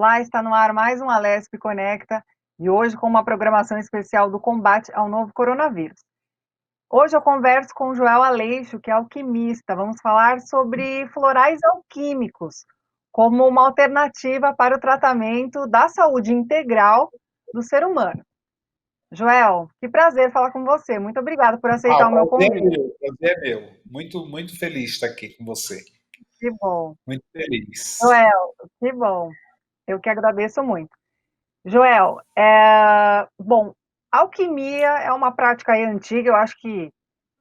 Olá, está no ar mais um Alesp Conecta e hoje com uma programação especial do combate ao novo coronavírus. Hoje eu converso com o Joel Aleixo, que é alquimista. Vamos falar sobre florais alquímicos como uma alternativa para o tratamento da saúde integral do ser humano. Joel, que prazer falar com você. Muito obrigada por aceitar o meu Prazer é convite. meu, prazer é meu. Muito feliz de estar aqui com você. Que bom. Muito feliz. Joel, que bom. Eu que agradeço muito. Joel, bom, alquimia é uma prática aí antiga, eu acho que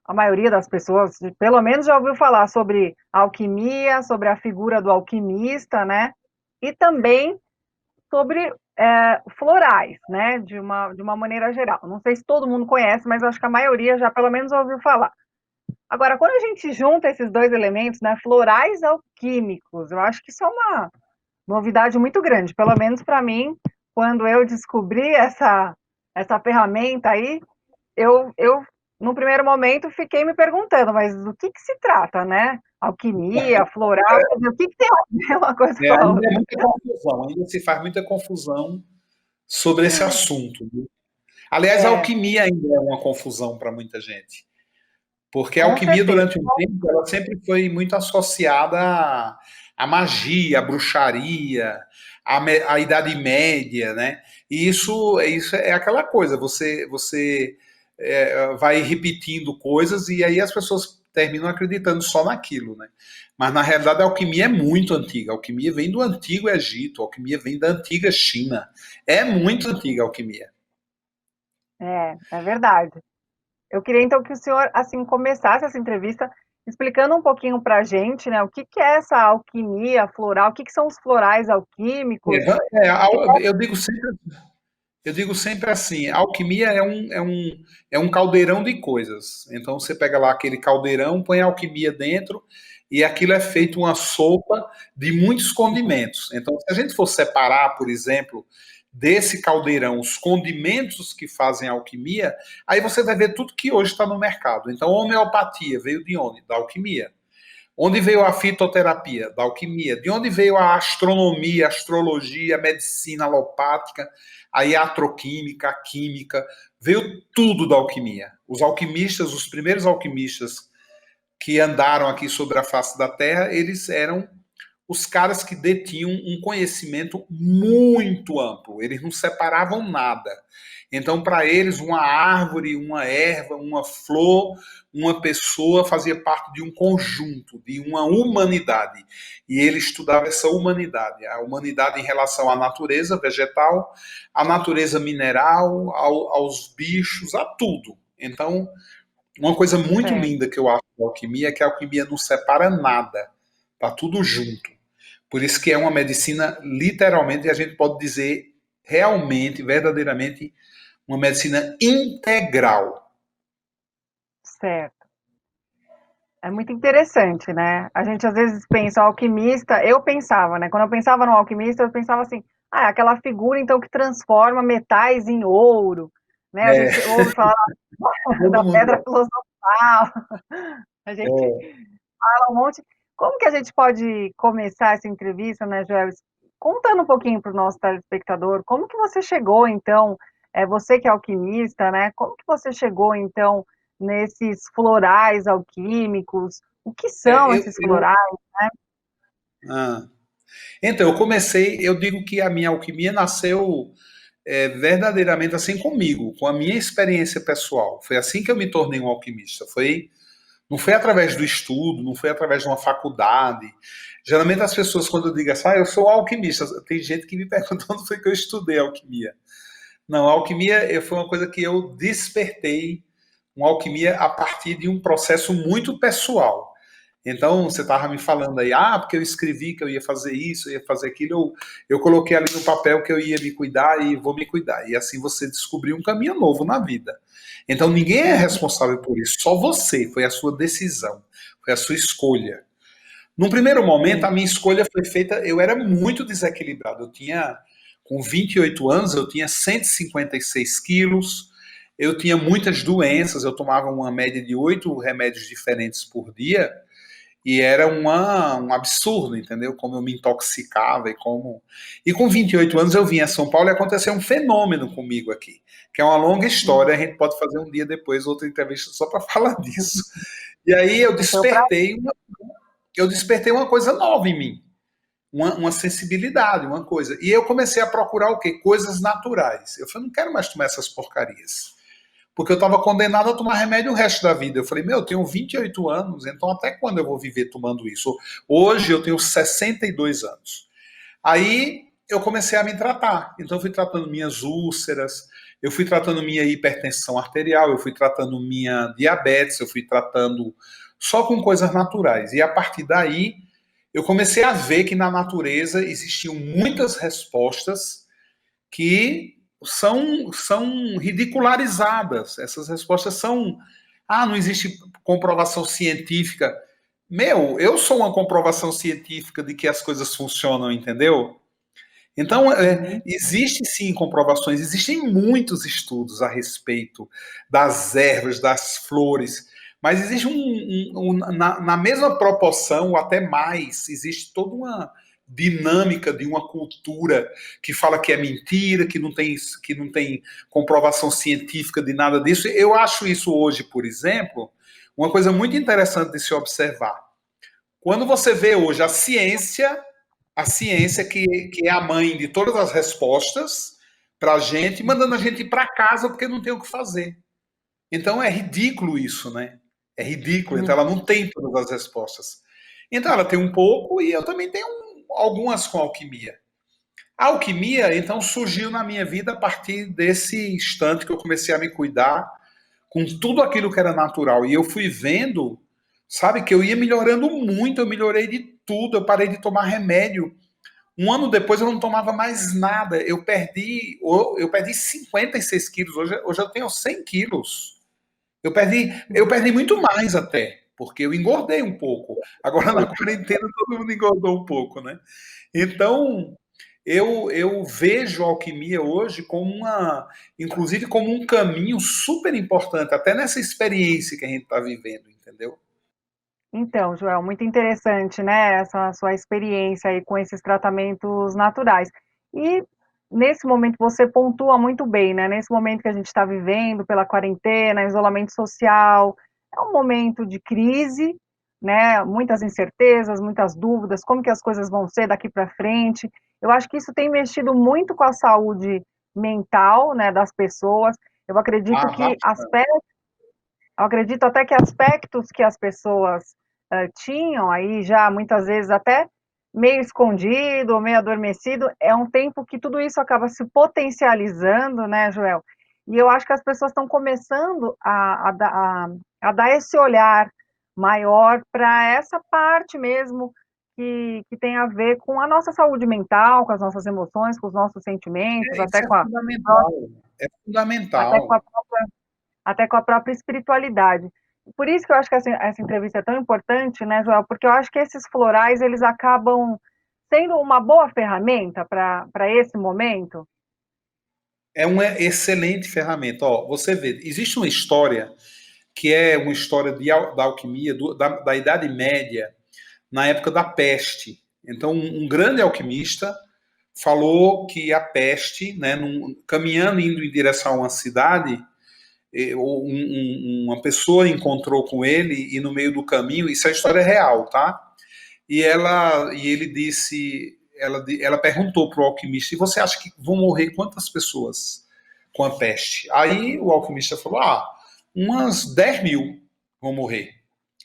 a maioria das pessoas, pelo menos, já ouviu falar sobre alquimia, sobre a figura do alquimista, né? E também sobre florais, né? De uma maneira geral. Não sei se todo mundo conhece, mas eu acho que a maioria já pelo menos ouviu falar. Agora, quando a gente junta esses dois elementos, né? Florais alquímicos, eu acho que isso é uma novidade muito grande, pelo menos para mim, quando eu descobri essa ferramenta aí, eu no primeiro momento fiquei me perguntando, mas do que se trata, né? Alquimia, floral, quer dizer, o que tem a ver uma coisa com a Ainda é outra? muita confusão, ainda se faz muita confusão sobre esse assunto, viu? Aliás, a É, alquimia ainda é uma confusão para muita gente. Porque a com alquimia, certeza. durante um tempo, ela sempre foi muito associada à magia, à bruxaria, à Idade Média, né? E isso é aquela coisa, você vai repetindo coisas e aí as pessoas terminam acreditando só naquilo, né? Mas, na realidade, a alquimia é muito antiga. A alquimia vem do Antigo Egito, a alquimia vem da antiga China. É muito antiga a alquimia. É verdade. Eu queria então que o senhor assim começasse essa entrevista explicando um pouquinho para a gente, né, o que é essa alquimia floral, o que são os florais alquímicos, e Eu digo sempre assim, a alquimia é um caldeirão de coisas. Então você pega lá aquele caldeirão, põe a alquimia dentro e aquilo é feito uma sopa de muitos condimentos. Então, se a gente for separar, por exemplo, desse caldeirão os condimentos que fazem a alquimia, aí você vai ver tudo que hoje está no mercado. Então, a homeopatia veio de onde? Da alquimia. Onde veio a fitoterapia? Da alquimia. De onde veio a astronomia, a astrologia, a medicina alopática, a iatroquímica, a química? Veio tudo da alquimia. Os alquimistas, os primeiros alquimistas que andaram aqui sobre a face da Terra, eles eram os caras que detinham um conhecimento muito amplo. Eles não separavam nada. Então, para eles, uma árvore, uma erva, uma flor, uma pessoa fazia parte de um conjunto, de uma humanidade. E ele estudava essa humanidade, a humanidade em relação à natureza vegetal, à natureza mineral, aos bichos, a tudo. Então, uma coisa muito é, linda que eu acho da alquimia é que a alquimia não separa nada, está tudo junto. Por isso que é uma medicina, literalmente, a gente pode dizer realmente, verdadeiramente, uma medicina integral. certo. É muito interessante, né? A gente às vezes pensa, o alquimista, eu pensava, né? Quando eu pensava no alquimista, eu pensava assim, ah, é aquela figura então que transforma metais em ouro, né? A É, gente ouve falar todo da pedra mundo. filosofal, a gente É, fala um monte. Como que a gente pode começar essa entrevista, né, Joel? Contando um pouquinho para o nosso telespectador, como que você chegou, então, você que é alquimista, né? Como que você chegou, então, nesses florais alquímicos? O que é, são esses florais? ah. Então, eu digo que a minha alquimia nasceu verdadeiramente assim comigo, com a minha experiência pessoal. Foi assim que eu me tornei um alquimista. Não foi através do estudo, não foi através de uma faculdade. Geralmente as pessoas, quando eu digo assim, eu sou alquimista, tem gente que me pergunta onde foi que eu estudei alquimia. Não, a alquimia foi uma coisa que eu despertei, uma alquimia a partir de um processo muito pessoal. Então, você estava me falando aí, porque eu escrevi que eu ia fazer isso, eu ia fazer aquilo, eu coloquei ali no papel que eu ia me cuidar e vou me cuidar. E assim você descobriu um caminho novo na vida. Então, ninguém é Uhum, responsável por isso, só você, foi a sua decisão, foi a sua escolha. Num primeiro momento, a sim. minha escolha foi feita, eu era muito desequilibrado. Com 28 anos, eu tinha 156 quilos, eu tinha muitas doenças, eu tomava uma média de 8 remédios diferentes por dia, E era um absurdo, entendeu? Como eu me intoxicava e como. E com 28 anos eu vim a São Paulo e aconteceu um fenômeno comigo aqui, que é uma longa história, a gente pode fazer um dia depois outra entrevista só para falar disso. E aí eu despertei uma coisa nova em mim, uma sensibilidade, uma coisa. E eu comecei a procurar o quê? Coisas naturais. Eu falei, não quero mais tomar essas porcarias. Porque eu estava condenado a tomar remédio o resto da vida. Eu falei, meu, eu tenho 28 anos, então até quando eu vou viver tomando isso? Hoje eu tenho 62 anos. Aí eu comecei a me tratar. Então eu fui tratando minhas úlceras, eu fui tratando minha hipertensão arterial, eu fui tratando minha diabetes, eu fui tratando só com coisas naturais. E a partir daí eu comecei a ver que na natureza existiam muitas respostas que são ridicularizadas. Essas respostas são. Ah, não existe comprovação científica. Meu, eu sou uma comprovação científica de que as coisas funcionam, entendeu? Então, Uhum. existe sim comprovações, existem muitos estudos a respeito das ervas, das flores, mas existe na mesma proporção, ou até mais, existe toda uma dinâmica de uma cultura que fala que é mentira, que não tem comprovação científica de nada disso. Eu acho isso hoje, por exemplo, uma coisa muito interessante de se observar. Quando você vê hoje a ciência que é a mãe de todas as respostas para a gente, mandando a gente ir para casa porque não tem o que fazer. Então é ridículo isso, né? É ridículo. Então Uhum. ela não tem todas as respostas. Então ela tem um pouco e eu também tenho algumas com alquimia. A alquimia, então, surgiu na minha vida a partir desse instante que eu comecei a me cuidar com tudo aquilo que era natural. E eu fui vendo, sabe, que eu ia melhorando muito, eu melhorei de tudo, eu parei de tomar remédio. Um ano depois eu não tomava mais nada. Eu perdi 56 quilos. Hoje eu tenho 100 quilos. Eu perdi muito mais até, porque eu engordei um pouco. Agora na quarentena todo mundo engordou um pouco, né? Então eu vejo a alquimia hoje como inclusive como um caminho super importante, até nessa experiência que a gente está vivendo, entendeu? Então, Joel, muito interessante, né, essa sua experiência aí com esses tratamentos naturais. E nesse momento você pontua muito bem, né? Nesse momento que a gente está vivendo pela quarentena, isolamento social, é um momento de crise, né? Muitas incertezas, muitas dúvidas, como que as coisas vão ser daqui para frente. Eu acho que isso tem mexido muito com a saúde mental, né, das pessoas. Eu acredito Ah, que eu acredito até que aspectos que as pessoas tinham aí já muitas vezes até meio escondido ou meio adormecido, é um tempo que tudo isso acaba se potencializando, né, Joel? E eu acho que as pessoas estão começando a dar esse olhar maior para essa parte mesmo que tem a ver com a nossa saúde mental, com as nossas emoções, com os nossos sentimentos, isso é fundamental. É até com fundamental. a até com a própria espiritualidade. Por isso que eu acho que essa entrevista é tão importante, né, Joel? Porque eu acho que esses florais, eles acabam sendo uma boa ferramenta para esse momento. É uma excelente ferramenta. Ó, você vê, existe uma história que é uma história da alquimia da Idade Média, na época da peste. Então, um grande alquimista falou que a peste, né, caminhando, indo em direção a uma cidade, uma pessoa encontrou com ele e no meio do caminho, isso é história real, tá? E ele disse, ela perguntou para o alquimista: e você acha que vão morrer quantas pessoas com a peste? Aí o alquimista falou: umas 10 mil vão morrer.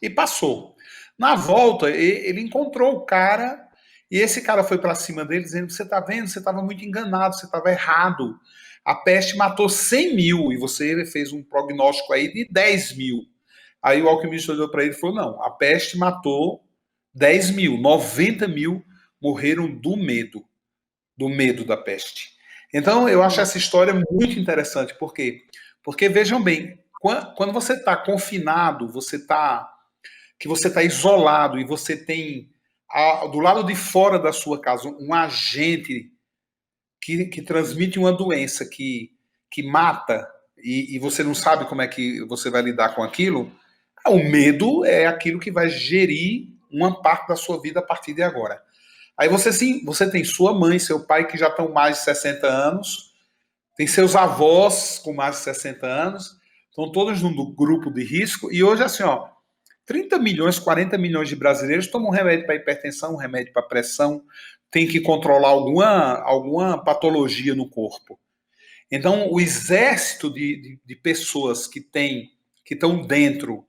E passou. Na volta, ele encontrou o cara e esse cara foi para cima dele dizendo: você está vendo, você estava muito enganado, você estava errado. A peste matou 100 mil e você fez um prognóstico aí de 10 mil. Aí o alquimista olhou para ele e falou: não, a peste matou 10 mil, 90 mil morreram do medo da peste. Então eu acho Sim. essa história muito interessante, por quê? Porque vejam bem, quando você está confinado, que você está isolado e você tem do lado de fora da sua casa um agente que transmite uma doença que mata e você não sabe como é que você vai lidar com aquilo, o medo é aquilo que vai gerir uma parte da sua vida a partir de agora. Aí você sim, você tem sua mãe, seu pai que já estão mais de 60 anos, tem seus avós com mais de 60 anos, estão todos no grupo de risco, e hoje assim, ó, 30 milhões, 40 milhões de brasileiros tomam remédio para hipertensão, remédio para pressão, tem que controlar alguma patologia no corpo. Então, o exército de pessoas que estão dentro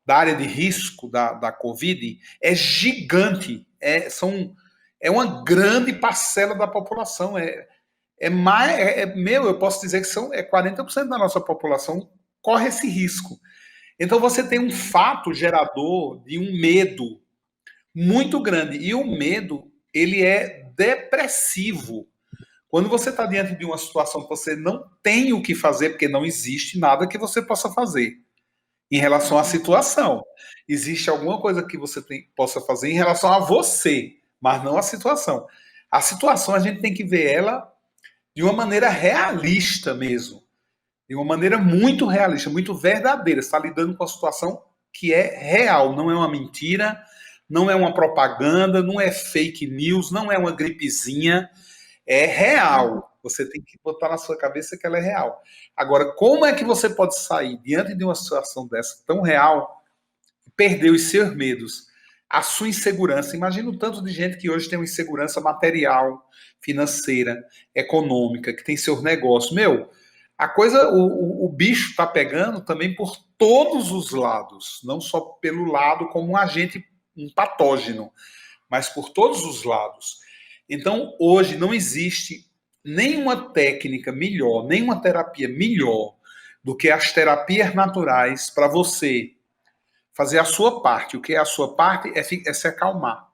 da área de risco da Covid é gigante. É uma grande parcela da população. Eu posso dizer que 40% da nossa população corre esse risco. Então você tem um fato gerador de um medo muito grande. E o medo, ele é depressivo. Quando você está diante de uma situação que você não tem o que fazer, porque não existe nada que você possa fazer em relação à situação. Existe alguma coisa que você possa fazer em relação a você, mas não à situação. A situação a gente tem que ver ela de uma maneira realista mesmo. De uma maneira muito realista, muito verdadeira. Você está lidando com a situação que é real, não é uma mentira, não é uma propaganda, não é fake news, não é uma gripezinha, é real. Você tem que botar na sua cabeça que ela é real. Agora, como é que você pode sair diante de uma situação dessa tão real e perder os seus medos, a sua insegurança? Imagina o tanto de gente que hoje tem uma insegurança material, financeira, econômica, que tem seus negócios. Meu, a coisa, o bicho está pegando também por todos os lados, não só pelo lado como um agente, um patógeno, mas por todos os lados. Então, hoje não existe nenhuma técnica melhor, nenhuma terapia melhor do que as terapias naturais para você fazer a sua parte. O que é a sua parte é se acalmar.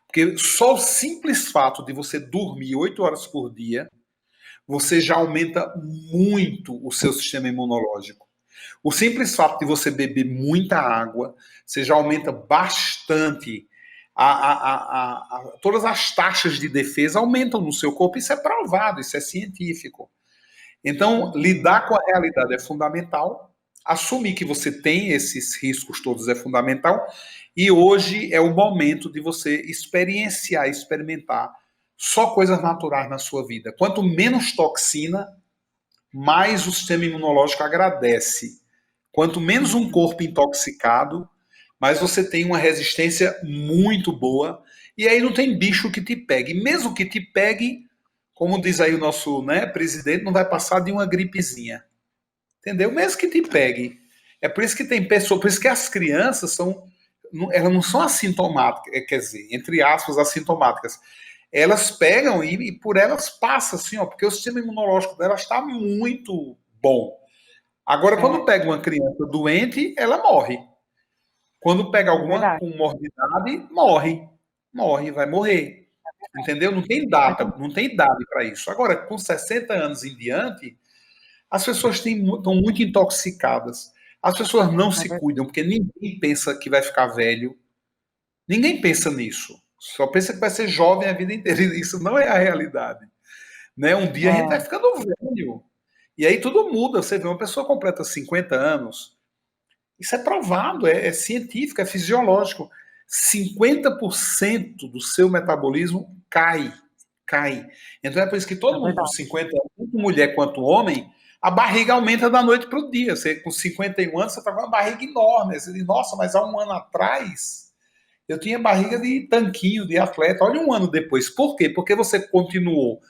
Porque só o simples fato de você dormir 8 horas por dia, você já aumenta muito o seu sistema imunológico. O simples fato de você beber muita água, você já aumenta bastante todas as taxas de defesa aumentam no seu corpo. Isso é provado, isso é científico. Então, lidar com a realidade é fundamental. Assumir que você tem esses riscos todos é fundamental. E hoje é o momento de você experienciar, experimentar só coisas naturais na sua vida. Quanto menos toxina, mais o sistema imunológico agradece. Quanto menos um corpo intoxicado, mais você tem uma resistência muito boa. E aí não tem bicho que te pegue. Mesmo que te pegue, como diz aí o nosso, né, presidente, não vai passar de uma gripezinha. Entendeu? Mesmo que te pegue. É por isso que tem pessoas, por isso que as crianças elas não são assintomáticas, quer dizer, entre aspas, assintomáticas. Elas pegam e por elas passa assim, ó, porque o sistema imunológico delas está muito bom. Agora, quando pega uma criança doente, ela morre. Quando pega alguma comorbidade, morre. Morre, vai morrer. Entendeu? Não tem data, não tem idade para isso. Agora, com 60 anos em diante, as pessoas estão muito intoxicadas. As pessoas não se cuidam, porque ninguém pensa que vai ficar velho. Ninguém pensa nisso. Só pensa que vai ser jovem a vida inteira. Isso não é a realidade. Né? Um dia a gente vai ficando velho. E aí tudo muda. Você vê uma pessoa completa 50 anos. Isso é provado, é científico, é fisiológico. 50% do seu metabolismo cai. Cai. Então é por isso que todo mundo com 50 anos, tanto mulher quanto homem, a barriga aumenta da noite para o dia. Você, com 51 anos, você está com uma barriga enorme. Você diz, nossa, mas há um ano atrás eu tinha barriga de tanquinho, de atleta. Olha um ano depois. Por quê? Porque você continuou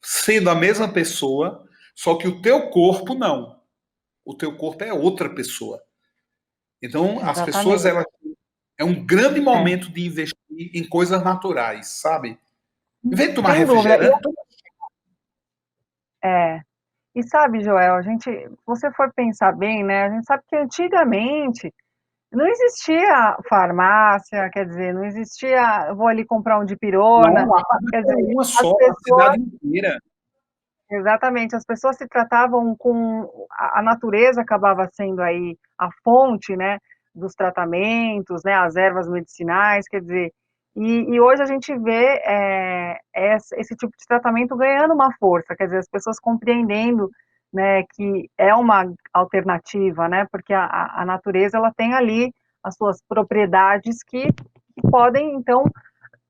sendo a mesma pessoa, só que o teu corpo não. O teu corpo é outra pessoa. Então, as pessoas, é um grande momento de investir em coisas naturais, sabe? Em vez de tomar refrigerante. E sabe, Joel, se você for pensar bem, né, a gente sabe que antigamente não existia farmácia, quer dizer, não existia, eu vou ali comprar um dipirona, Não, quer dizer, uma as só, a pessoas, cidade inteira. exatamente, as pessoas se tratavam com, a natureza acabava sendo aí a fonte, né, dos tratamentos, né, as ervas medicinais, quer dizer, e hoje a gente vê esse tipo de tratamento ganhando uma força, quer dizer, as pessoas compreendendo, né, que é uma alternativa, né, porque a natureza, ela tem ali as suas propriedades que podem, então,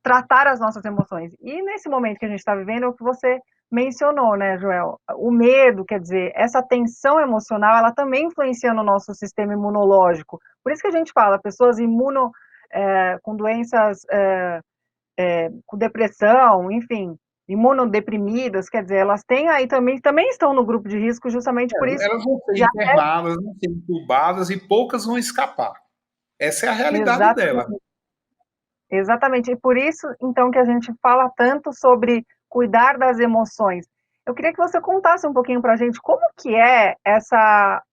tratar as nossas emoções. E nesse momento que a gente está vivendo, é o que você mencionou, né, Joel? O medo, quer dizer, essa tensão emocional, ela também influencia no nosso sistema imunológico. Por isso que a gente fala, pessoas com doenças, com depressão, enfim, imunodeprimidas, quer dizer, elas têm aí também estão no grupo de risco justamente por isso. Elas vão ser Já internadas, vão ser entubadas e poucas vão escapar. Essa é a realidade dela. exatamente. Exatamente, e por isso, então, que a gente fala tanto sobre cuidar das emoções. Eu queria que você contasse um pouquinho para a gente como que é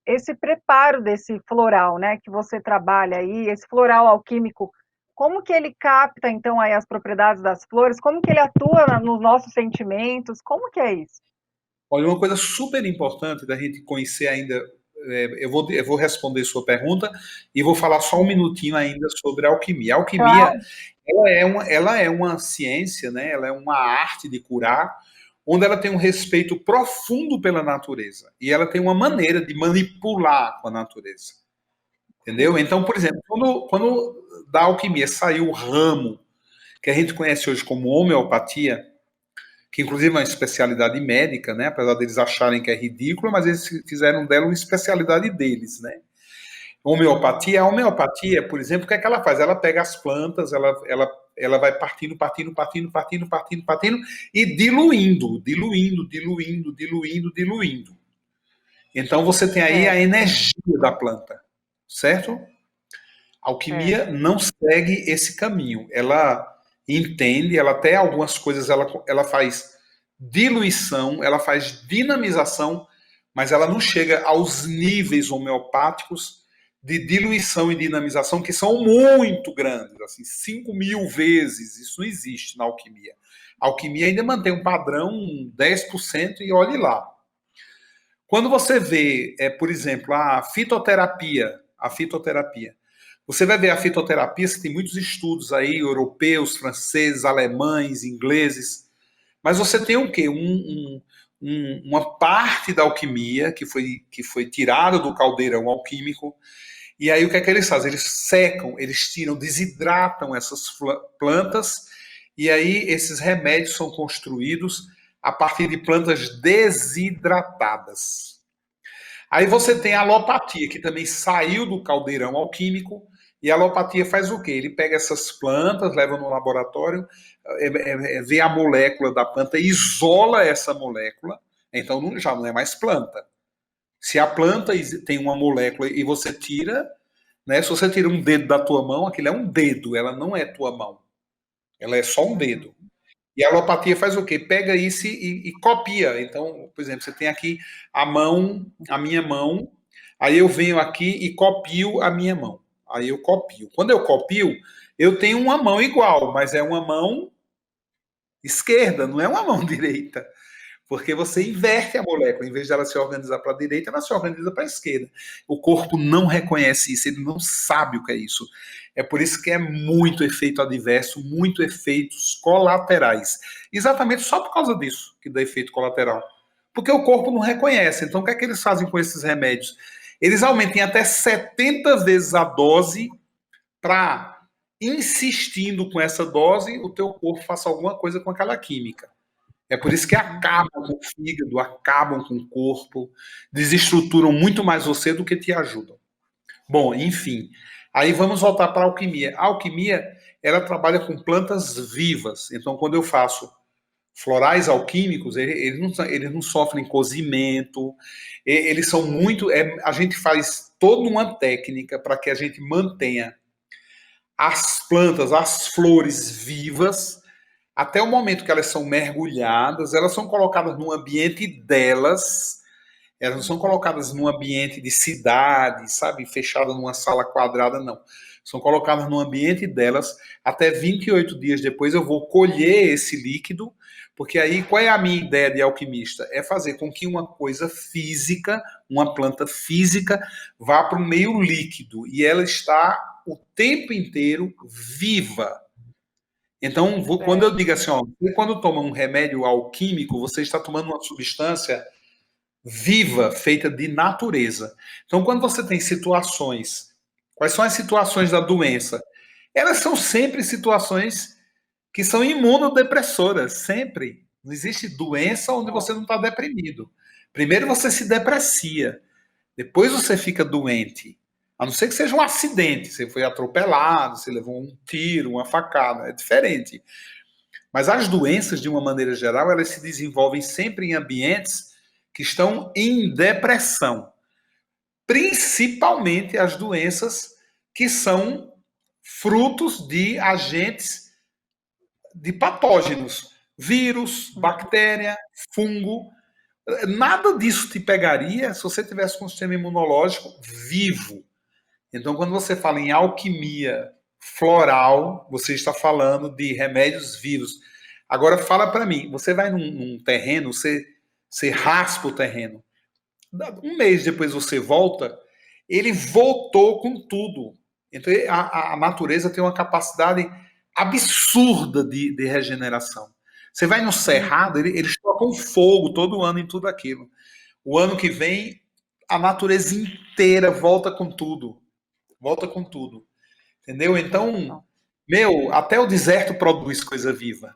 esse preparo desse floral, né, que você trabalha aí, esse floral alquímico, como que ele capta, então, aí as propriedades das flores, como que ele atua nos nossos sentimentos, como que é isso? Olha, uma coisa super importante da gente conhecer ainda, eu vou responder sua pergunta e vou falar só um minutinho ainda sobre a alquimia. A alquimia, Claro, ela é uma ciência, né? Ela é uma arte de curar, onde ela tem um respeito profundo pela natureza e ela tem uma maneira de manipular com a natureza, entendeu? Então, por exemplo, quando da alquimia saiu o ramo que a gente conhece hoje como homeopatia, que inclusive é uma especialidade médica, né? Apesar deles acharem que é ridículo, mas eles fizeram dela uma especialidade deles, né? A homeopatia, por exemplo, o que é que ela faz? Ela pega as plantas, ela vai partindo e diluindo. Então você tem aí a certo, energia da planta, certo? A alquimia certo, não segue esse caminho. Ela entende, ela até algumas coisas ela faz diluição, ela faz dinamização, mas ela não chega aos níveis homeopáticos de diluição e dinamização que são muito grandes, assim, 5.000 vezes. Isso não existe na alquimia. A alquimia ainda mantém um padrão 10% e olhe lá. Quando você vê, por exemplo, a fitoterapia, você vai ver a fitoterapia, você tem muitos estudos aí, europeus, franceses, alemães, ingleses, mas você tem o quê? Uma parte da alquimia que foi tirada do caldeirão alquímico, e aí o que é que eles fazem? Eles secam, eles tiram, desidratam essas plantas, e aí esses remédios são construídos a partir de plantas desidratadas. Aí você tem a alopatia, que também saiu do caldeirão alquímico, e a alopatia faz o quê? Ele pega essas plantas, leva no laboratório, vê a molécula da planta, isola essa molécula, então já não é mais planta. Se a planta tem uma molécula e você tira, né, se você tira um dedo da tua mão, aquilo é um dedo, ela não é tua mão, ela é só um uhum, dedo. E a alopatia faz o quê? Pega isso e copia. Então, por exemplo, você tem aqui a minha mão, aí eu venho aqui e copio a minha mão. Aí eu copio. Quando eu copio, eu tenho uma mão igual, mas é uma mão esquerda, não é uma mão direita. Porque você inverte a molécula, em vez de ela se organizar para a direita, ela se organiza para a esquerda. O corpo não reconhece isso, ele não sabe o que é isso. É por isso que é muito efeito adverso, muito efeitos colaterais. Exatamente só por causa disso que dá efeito colateral. Porque o corpo não reconhece. Então, o que é que eles fazem com esses remédios? Eles aumentam até 70 vezes a dose para, insistindo com essa dose, o teu corpo faça alguma coisa com aquela química. É por isso que acabam com o fígado, acabam com o corpo, desestruturam muito mais você do que te ajudam. Bom, enfim. Aí vamos voltar para a alquimia. A alquimia, ela trabalha com plantas vivas. Então, quando eu faço florais alquímicos, eles não sofrem cozimento, eles são muito. A gente faz toda uma técnica para que a gente mantenha as plantas, as flores vivas, até o momento que elas são mergulhadas, elas são colocadas no ambiente delas, elas não são colocadas num ambiente de cidade, sabe, fechada numa sala quadrada, não. São colocadas no ambiente delas, até 28 dias depois eu vou colher esse líquido, porque aí qual é a minha ideia de alquimista? É fazer com que uma coisa física, uma planta física, vá para o meio líquido, e ela está o tempo inteiro viva. Então, quando eu certo. digo assim, ó, você quando toma um remédio alquímico, você está tomando uma substância viva, feita de natureza. Então, quando você tem situações, quais são as situações da doença? Elas são sempre situações que são imunodepressoras, sempre. Não existe doença onde você não está deprimido. Primeiro você se deprecia, depois você fica doente. A não ser que seja um acidente, você foi atropelado, você levou um tiro, uma facada, é diferente. Mas as doenças, de uma maneira geral, elas se desenvolvem sempre em ambientes que estão em depressão. Principalmente as doenças que são frutos de agentes de patógenos, vírus, bactéria, fungo. Nada disso te pegaria se você tivesse com um sistema imunológico vivo. Então, quando você fala em alquimia floral, você está falando de remédios vivos. Agora, fala para mim, você vai num terreno, você raspa o terreno. Um mês depois você volta, ele voltou com tudo. Então, a natureza tem uma capacidade absurda de regeneração. Você vai no Cerrado, eles tocam fogo todo ano em tudo aquilo. O ano que vem, a natureza inteira volta com tudo. Volta com tudo. Entendeu? Então, meu, até o deserto produz coisa viva.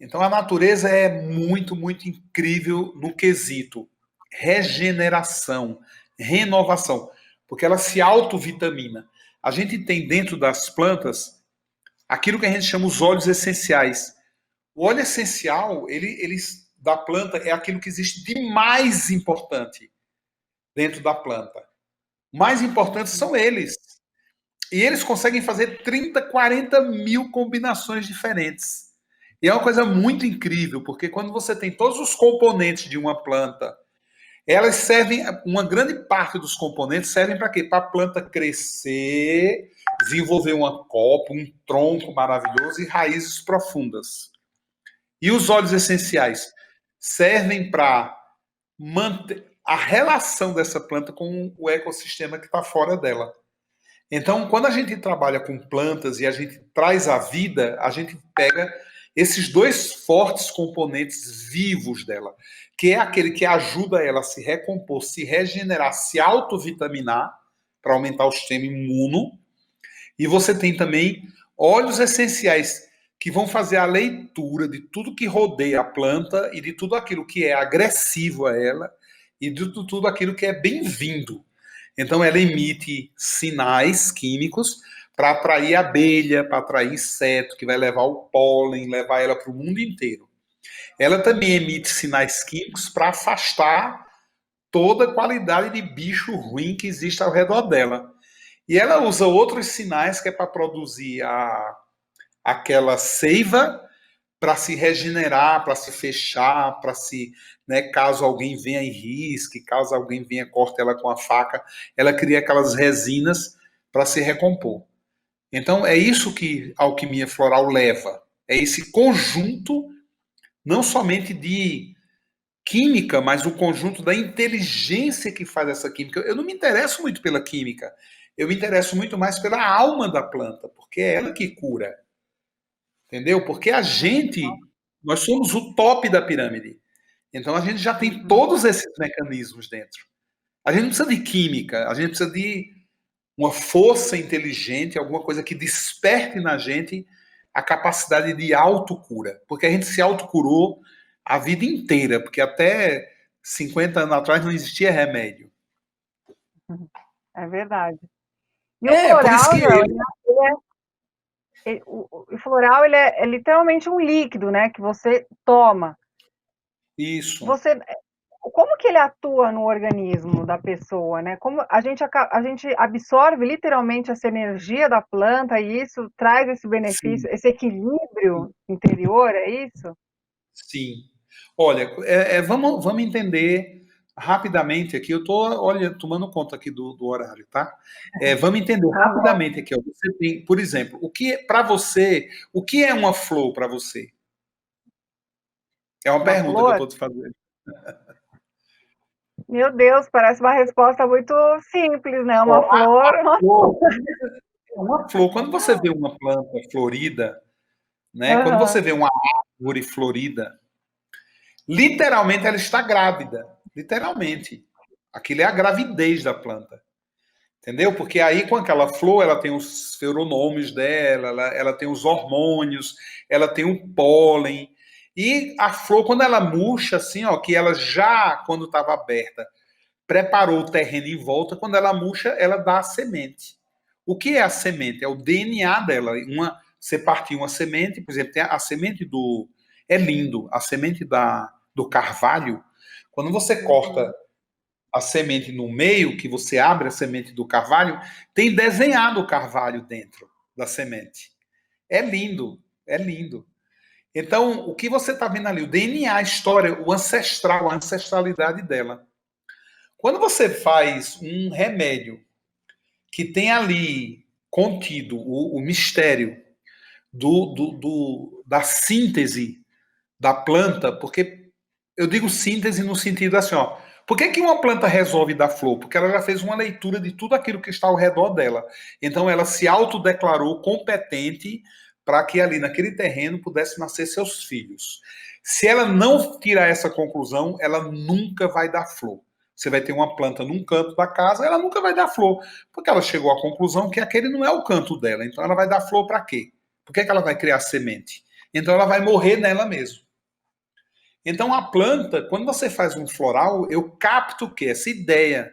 Então, a natureza é muito, muito incrível no quesito regeneração, renovação, porque ela se autovitamina. A gente tem dentro das plantas aquilo que a gente chama os óleos essenciais. O óleo essencial, ele da planta é aquilo que existe de mais importante dentro da planta. Mais importantes são eles. E eles conseguem fazer 30, 40 mil combinações diferentes. E é uma coisa muito incrível, porque quando você tem todos os componentes de uma planta, elas servem, uma grande parte dos componentes servem para quê? Para a planta crescer, desenvolver uma copa, um tronco maravilhoso e raízes profundas. E os óleos essenciais servem para manter a relação dessa planta com o ecossistema que está fora dela. Então, quando a gente trabalha com plantas e a gente traz a vida, a gente pega esses dois fortes componentes vivos dela, que é aquele que ajuda ela a se recompor, se regenerar, se autovitaminar, para aumentar o sistema imuno. E você tem também óleos essenciais que vão fazer a leitura de tudo que rodeia a planta e de tudo aquilo que é agressivo a ela e de tudo aquilo que é bem-vindo. Então, ela emite sinais químicos para atrair abelha, para atrair inseto, que vai levar o pólen, levar ela para o mundo inteiro. Ela também emite sinais químicos para afastar toda a qualidade de bicho ruim que existe ao redor dela. E ela usa outros sinais que é para produzir aquela seiva para se regenerar, para se fechar, para se, né, caso alguém venha e risque, caso alguém venha e corte ela com a faca, ela cria aquelas resinas para se recompor. Então é isso que a alquimia floral leva, é esse conjunto não somente de química, mas o conjunto da inteligência que faz essa química. Eu não me interesso muito pela química, eu me interesso muito mais pela alma da planta, porque é ela que cura. Entendeu? Porque a gente, nós somos o top da pirâmide. Então a gente já tem todos esses mecanismos dentro. A gente não precisa de química, a gente precisa de uma força inteligente, alguma coisa que desperte na gente a capacidade de autocura. Porque a gente se autocurou a vida inteira, porque até 50 anos atrás não existia remédio. É verdade. E o É, por isso floral, que não, o floral ele é literalmente um líquido, né, que você toma. isso. Você, como que ele atua no organismo da pessoa, né? Como a gente absorve literalmente essa energia da planta e isso traz esse benefício, Sim, esse equilíbrio interior, é isso? sim. Olha, vamos entender rapidamente aqui. Eu estou, olha, tomando conta aqui do horário, tá? Vamos entender Tá bom. rapidamente aqui. Ó. Você tem, por exemplo, o que para você, o que é uma flor para você? É uma Uma pergunta que eu flor? estou te fazendo. Meu Deus, parece uma resposta muito simples, né? Uma Ó, flor, uma... flor, uma flor, quando você vê uma planta florida, né? Quando você Aham. vê uma árvore florida, literalmente ela está grávida, literalmente. Aquilo é a gravidez da planta. Entendeu? Porque aí com aquela flor, ela tem os feronômios dela, ela tem os hormônios, ela tem o pólen. E a flor, quando ela murcha, assim, ó, que ela já, quando estava aberta, preparou o terreno em volta, quando ela murcha, ela dá a semente. O que é a semente? É o DNA dela. Você partiu uma semente, por exemplo, tem a semente do. É lindo, a semente do carvalho. Quando você corta Uhum. a semente no meio, que você abre a semente do carvalho, tem desenhado o carvalho dentro da semente. É lindo, é lindo. Então, o que você está vendo ali? O DNA, a história, o ancestral, a ancestralidade dela. Quando você faz um remédio que tem ali contido o mistério da síntese da planta, porque eu digo síntese no sentido assim, ó, por que, que uma planta resolve dar flor? Porque ela já fez uma leitura de tudo aquilo que está ao redor dela. Então ela se autodeclarou competente para que ali naquele terreno pudesse nascer seus filhos. Se ela não tirar essa conclusão, ela nunca vai dar flor. Você vai ter uma planta num canto da casa, ela nunca vai dar flor, porque ela chegou à conclusão que aquele não é o canto dela. Então ela vai dar flor para quê? Por que, que ela vai criar semente? Então ela vai morrer nela mesma. Então a planta, quando você faz um floral, eu capto o quê? Essa ideia,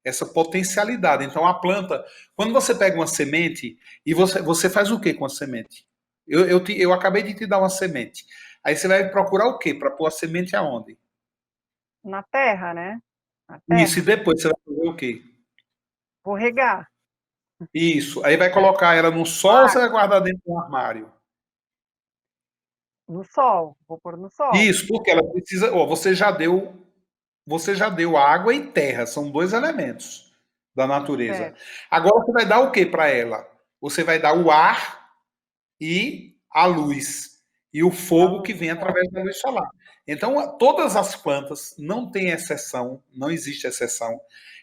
essa potencialidade. Então a planta, quando você pega uma semente e você faz o quê com a semente? Eu acabei de te dar uma semente. Aí você vai procurar o quê? Para pôr a semente aonde? Na terra, né? Na Isso, e terra. depois você vai fazer o quê? Vou regar. Isso. Aí vai colocar ela no sol ou você vai Água. guardar dentro do armário? No sol. Vou pôr no sol. Isso, porque ela precisa. Ó, você já deu água e terra, são dois elementos da natureza. Certo. Agora você vai dar o que para ela? Você vai dar o ar e a luz e o A fogo que luz. vem É. através da luz solar. Então, todas as plantas, não tem exceção, não existe exceção,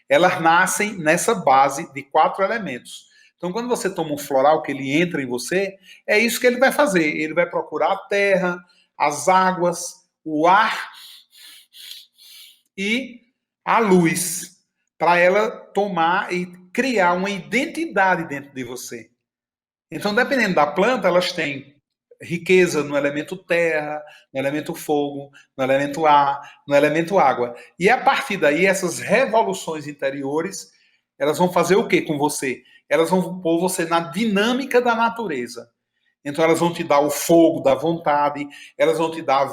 elas nascem nessa base de quatro elementos. Então, quando você toma um floral que ele entra em você, é isso que ele vai fazer. Ele vai procurar a terra, as águas, o ar e a luz, para ela tomar e criar uma identidade dentro de você. Então, dependendo da planta, elas têm riqueza no elemento terra, no elemento fogo, no elemento ar, no elemento água. E a partir daí, essas revoluções interiores, elas vão fazer o que com você? Elas vão pôr você na dinâmica da natureza. Então elas vão te dar o fogo da vontade, elas vão te dar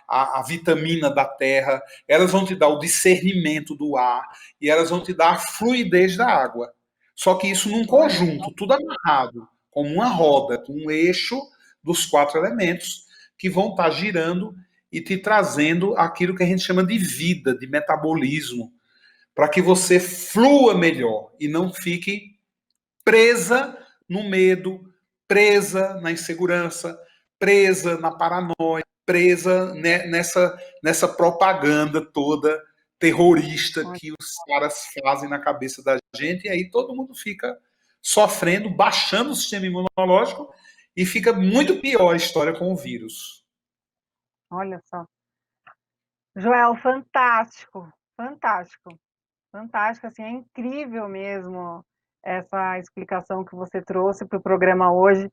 a vitamina da terra, elas vão te dar o discernimento do ar e elas vão te dar a fluidez da água. Só que isso num Olha, conjunto, tudo amarrado, como uma roda, com um eixo dos quatro elementos que vão estar girando e te trazendo aquilo que a gente chama de vida, de metabolismo, para que você flua melhor e não fique presa no medo, presa na insegurança, presa na paranoia, presa nessa propaganda toda terrorista olha, que os caras fazem na cabeça da gente, e aí todo mundo fica sofrendo, baixando o sistema imunológico e fica muito pior a história com o vírus. olha só. Joel, fantástico. Fantástico. Fantástico, assim, é incrível mesmo essa explicação que você trouxe para o programa hoje.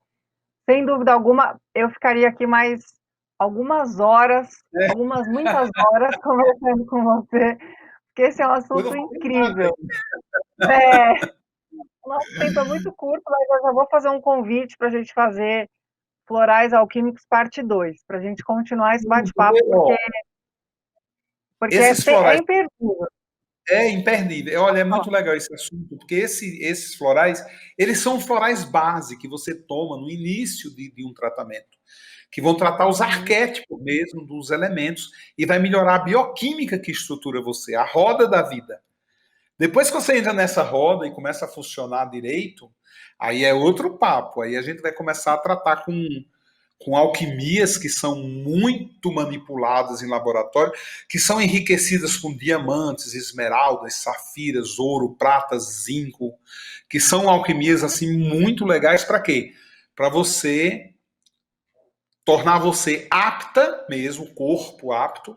Sem dúvida alguma, eu ficaria aqui mais algumas horas, algumas muitas horas conversando com você, porque esse é um Eu não assunto falei nada incrível. ainda. É, o nosso tempo é muito curto, mas eu já vou fazer um convite para a gente fazer Florais Alquímicos parte 2, para a gente continuar esse bate-papo, porque Esses é florais imperdível. é imperdível. Olha, é Ó, muito legal esse assunto, porque esses florais, eles são florais base que você toma no início de um tratamento, que vão tratar os uhum, arquétipos mesmo dos elementos e vai melhorar a bioquímica que estrutura você, a roda da vida. Depois que você entra nessa roda e começa a funcionar direito, aí é outro papo. Aí a gente vai começar a tratar com alquimias que são muito manipuladas em laboratório, que são enriquecidas com diamantes, esmeraldas, safiras, ouro, prata, zinco, que são alquimias assim muito legais para quê? Para você tornar você apta mesmo, o corpo apto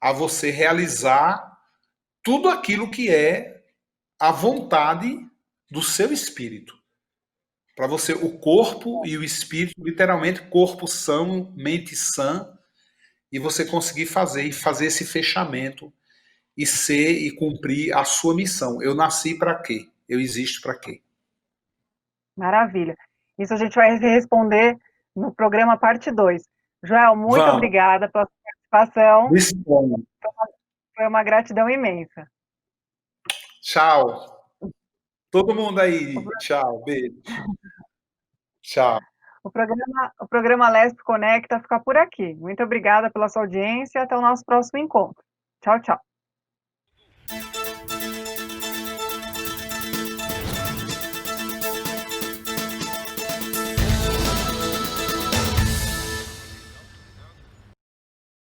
a você realizar tudo aquilo que é a vontade do seu espírito. Para você, o corpo e o espírito, literalmente, corpo são, mente sã, e você conseguir fazer esse fechamento e ser e cumprir a sua missão. Eu nasci para quê? Eu existo para quê? Maravilha. Isso a gente vai responder no programa parte 2. Joel, muito Vamos, obrigada pela sua participação. disponha. Foi uma gratidão imensa. Tchau. Todo mundo O, aí. pro- Tchau. Beijo. Tchau. o programa Lesp Conecta fica por aqui. Muito obrigada pela sua audiência. Até o nosso próximo encontro. Tchau, tchau.